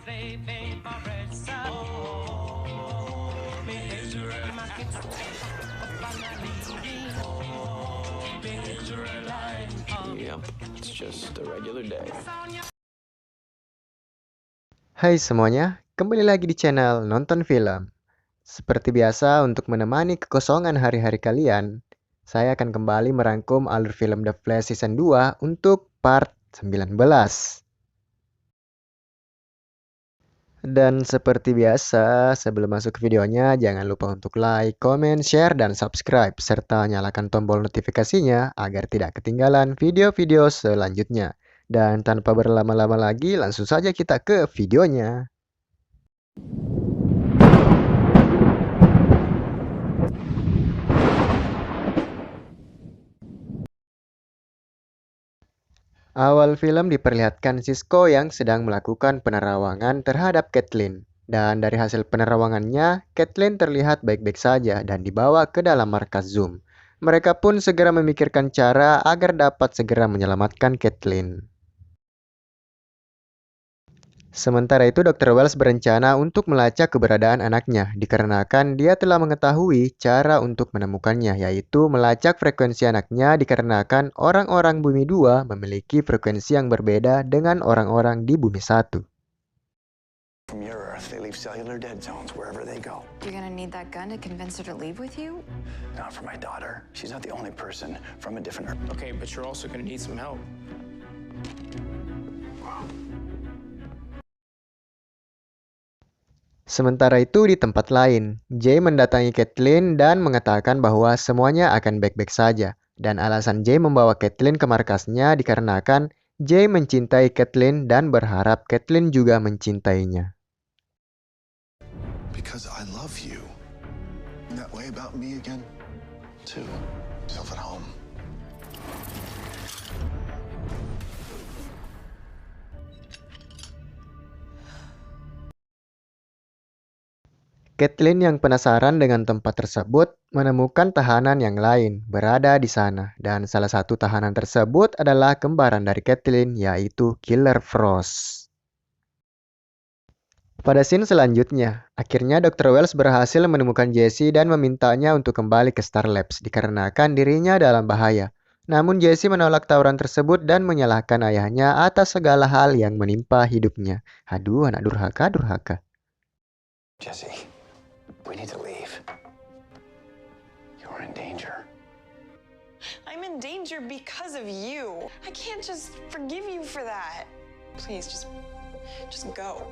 Yep, it's just a regular day. Hai semuanya, kembali lagi di channel Nonton Film. Seperti biasa, untuk menemani kekosongan hari-hari kalian, saya akan kembali merangkum alur film The Flash Season 2 untuk part 19. Dan seperti biasa, sebelum masuk ke videonya, jangan lupa untuk like, comment, share, dan subscribe, serta nyalakan tombol notifikasinya agar tidak ketinggalan video-video selanjutnya. Dan tanpa berlama-lama lagi, langsung saja kita ke videonya. Awal film diperlihatkan Cisco yang sedang melakukan penerawangan terhadap Caitlin. Dan dari hasil penerawangannya, Caitlin terlihat baik-baik saja dan dibawa ke dalam markas Zoom. Mereka pun segera memikirkan cara agar dapat segera menyelamatkan Caitlin. Sementara itu, Dr. Wells berencana untuk melacak keberadaan anaknya, dikarenakan dia telah mengetahui cara untuk menemukannya, yaitu melacak frekuensi anaknya dikarenakan orang-orang Bumi 2 memiliki frekuensi yang berbeda dengan orang-orang di Bumi 1. From your Earth, they leave cellular dead zones wherever they go. You're gonna need that gun to convince her to leave with you? Not for my daughter. She's not the only person from a different Earth. Okay, but you're also gonna need some help. Sementara itu di tempat lain, Jay mendatangi Caitlin dan mengatakan bahwa semuanya akan baik-baik saja. Dan alasan Jay membawa Caitlin ke markasnya dikarenakan Jay mencintai Caitlin dan berharap Caitlin juga mencintainya. Because I love you. That way about me again, too. Self at home. Caitlin yang penasaran dengan tempat tersebut menemukan tahanan yang lain berada di sana, dan salah satu tahanan tersebut adalah kembaran dari Caitlin, yaitu Killer Frost. Pada scene selanjutnya, akhirnya Dr. Wells berhasil menemukan Jesse dan memintanya untuk kembali ke Star Labs dikarenakan dirinya dalam bahaya. Namun Jesse menolak tawaran tersebut dan menyalahkan ayahnya atas segala hal yang menimpa hidupnya. Aduh, anak durhaka. Jesse, we need to leave. You're in danger. I'm in danger because of you. I can't just forgive you for that. Please, just go.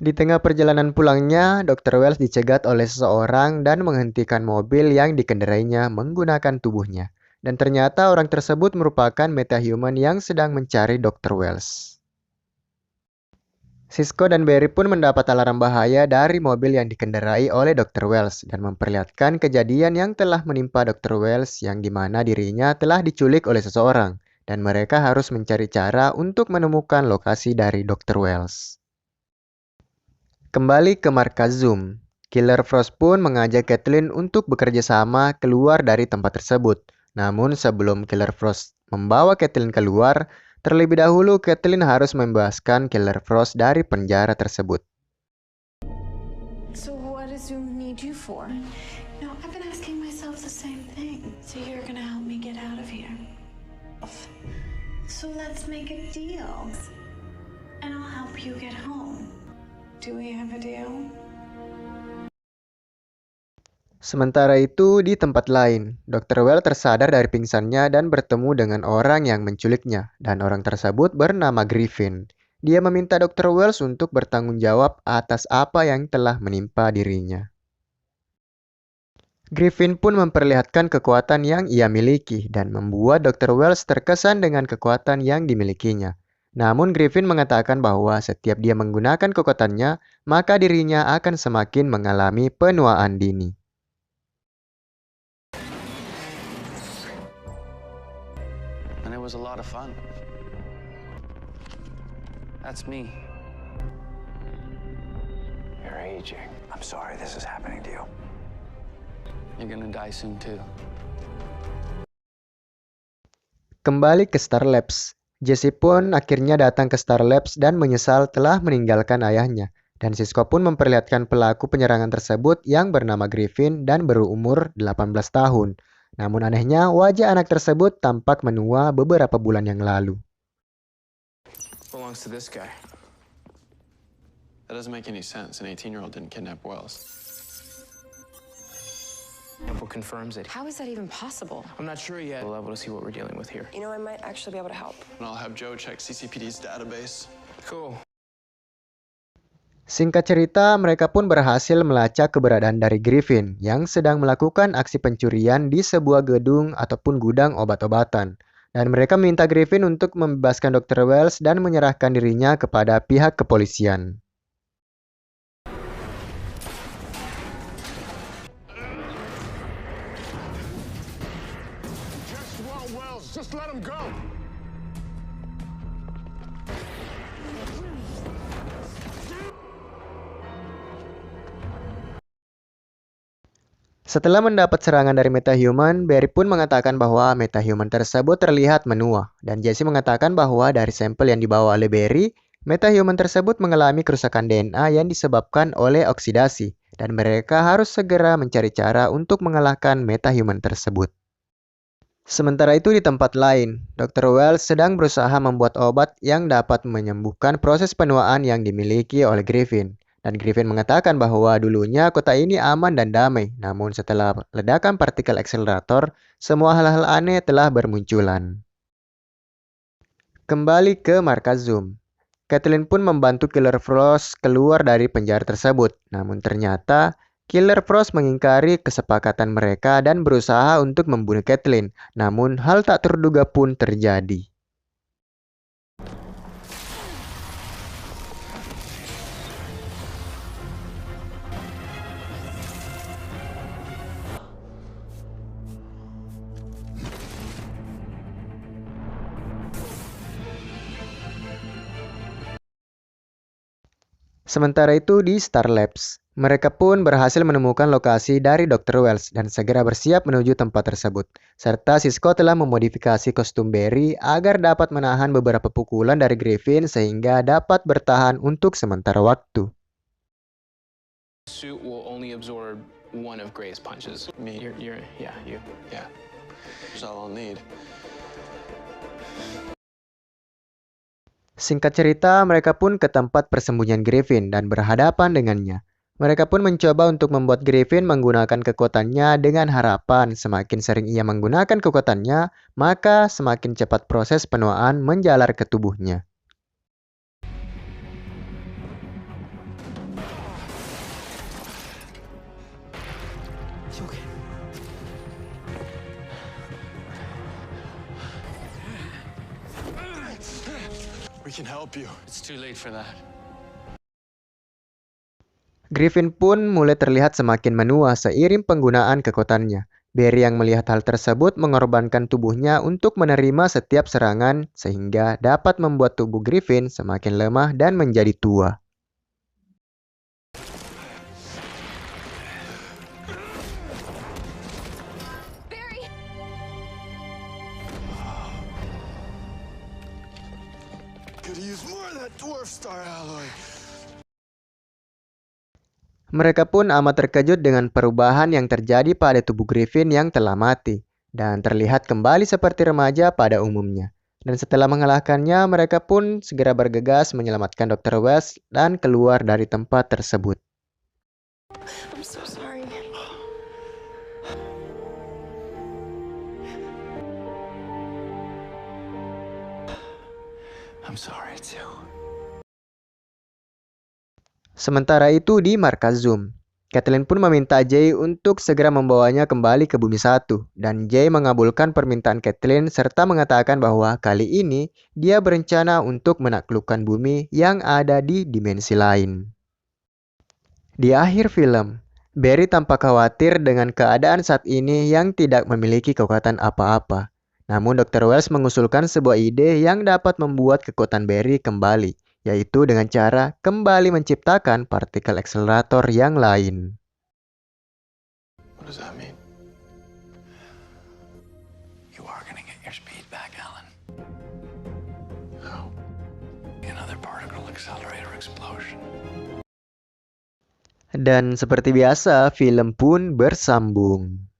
Di tengah perjalanan pulangnya, Dr. Wells dicegat oleh seseorang dan menghentikan mobil yang dikendarainya menggunakan tubuhnya. Dan ternyata orang tersebut merupakan metahuman yang sedang mencari Dr. Wells. Cisco dan Barry pun mendapat alarm bahaya dari mobil yang dikendarai oleh Dr. Wells dan memperlihatkan kejadian yang telah menimpa Dr. Wells yang dimana dirinya telah diculik oleh seseorang dan mereka harus mencari cara untuk menemukan lokasi dari Dr. Wells. Kembali ke markas Zoom, Killer Frost pun mengajak Caitlin untuk bekerja sama keluar dari tempat tersebut. Namun sebelum Killer Frost membawa Caitlin keluar, terlebih dahulu Caitlin harus membebaskan Killer Frost dari penjara tersebut. So what does Zoom need you for? No, I've been asking myself the same thing. So you're gonna help me get out of here? So let's make a deal. And I'll help you get home. Do we have a deal? Sementara itu, di tempat lain, Dr. Well tersadar dari pingsannya dan bertemu dengan orang yang menculiknya, dan orang tersebut bernama Griffin. Dia meminta Dr. Wells untuk bertanggung jawab atas apa yang telah menimpa dirinya. Griffin pun memperlihatkan kekuatan yang ia miliki dan membuat Dr. Wells terkesan dengan kekuatan yang dimilikinya. Namun Griffin mengatakan bahwa setiap dia menggunakan kekuatannya, maka dirinya akan semakin mengalami penuaan dini. And it was a lot of fun. That's me. You're aging. I'm sorry this is happening to you. You're gonna die soon too. Kembali ke Star Labs. Jesse pun akhirnya datang ke Star Labs dan menyesal telah meninggalkan ayahnya. Dan Sisko pun memperlihatkan pelaku penyerangan tersebut yang bernama Griffin dan berumur 18 tahun. Namun anehnya, wajah anak tersebut tampak menua beberapa bulan yang lalu. Belongs to this guy. That doesn't make any sense. An 18-year-old didn't kidnap Wells. Sample confirms it. How is that even possible? I'm not sure yet. We'll able to see what we're dealing with here. You know, I might actually be able to help. And I'll have Joe check CCPD's database. Cool. Singkat cerita, mereka pun berhasil melacak keberadaan dari Griffin yang sedang melakukan aksi pencurian di sebuah gedung ataupun gudang obat-obatan. Dan mereka minta Griffin untuk membebaskan Dr. Wells dan menyerahkan dirinya kepada pihak kepolisian. Just let him go. Setelah mendapat serangan dari metahuman, Barry pun mengatakan bahwa metahuman tersebut terlihat menua. Dan Jesse mengatakan bahwa dari sampel yang dibawa oleh Barry, metahuman tersebut mengalami kerusakan DNA yang disebabkan oleh oksidasi. Dan mereka harus segera mencari cara untuk mengalahkan metahuman tersebut. Sementara itu di tempat lain, Dr. Wells sedang berusaha membuat obat yang dapat menyembuhkan proses penuaan yang dimiliki oleh Griffin. Dan Griffin mengatakan bahwa dulunya kota ini aman dan damai, namun setelah ledakan partikel akselerator, semua hal-hal aneh telah bermunculan. Kembali ke markas Zoom. Kathleen pun membantu Killer Frost keluar dari penjara tersebut, namun ternyata Killer Frost mengingkari kesepakatan mereka dan berusaha untuk membunuh Kathleen, namun hal tak terduga pun terjadi. Sementara itu di Star Labs, mereka pun berhasil menemukan lokasi dari Dr. Wells dan segera bersiap menuju tempat tersebut. Serta Sisko telah memodifikasi kostum Barry agar dapat menahan beberapa pukulan dari Griffin sehingga dapat bertahan untuk sementara waktu. Suit will only absorb one of Gray's punches. Me? You. Yeah. That's all I'll need. Singkat cerita, mereka pun ke tempat persembunyian Griffin dan berhadapan dengannya. Mereka pun mencoba untuk membuat Griffin menggunakan kekuatannya dengan harapan semakin sering ia menggunakan kekuatannya, maka semakin cepat proses penuaan menjalar ke tubuhnya. We can help you. It's too late for that. Griffin pun mulai terlihat semakin menua seiring penggunaan kekuatannya. Barry yang melihat hal tersebut mengorbankan tubuhnya untuk menerima setiap serangan sehingga dapat membuat tubuh Griffin semakin lemah dan menjadi tua. Could use more of that dwarf star alloy. Mereka pun amat terkejut dengan perubahan yang terjadi pada tubuh Griffin yang telah mati dan terlihat kembali seperti remaja pada umumnya. Dan setelah mengalahkannya, mereka pun segera bergegas menyelamatkan Dr. Wells dan keluar dari tempat tersebut. I'm so sorry. I'm sorry too. Sementara itu di markas Zoom, Kathleen pun meminta Jay untuk segera membawanya kembali ke Bumi 1 dan Jay mengabulkan permintaan Kathleen serta mengatakan bahwa kali ini dia berencana untuk menaklukkan bumi yang ada di dimensi lain. Di akhir film, Barry tampak khawatir dengan keadaan saat ini yang tidak memiliki kekuatan apa-apa. Namun Dr. Wells mengusulkan sebuah ide yang dapat membuat kekuatan Barry kembali, yaitu dengan cara kembali menciptakan partikel akselerator yang lain. What does that mean? You are gonna get your speed back, Alan. particle accelerator explosion. Dan seperti biasa, film pun bersambung.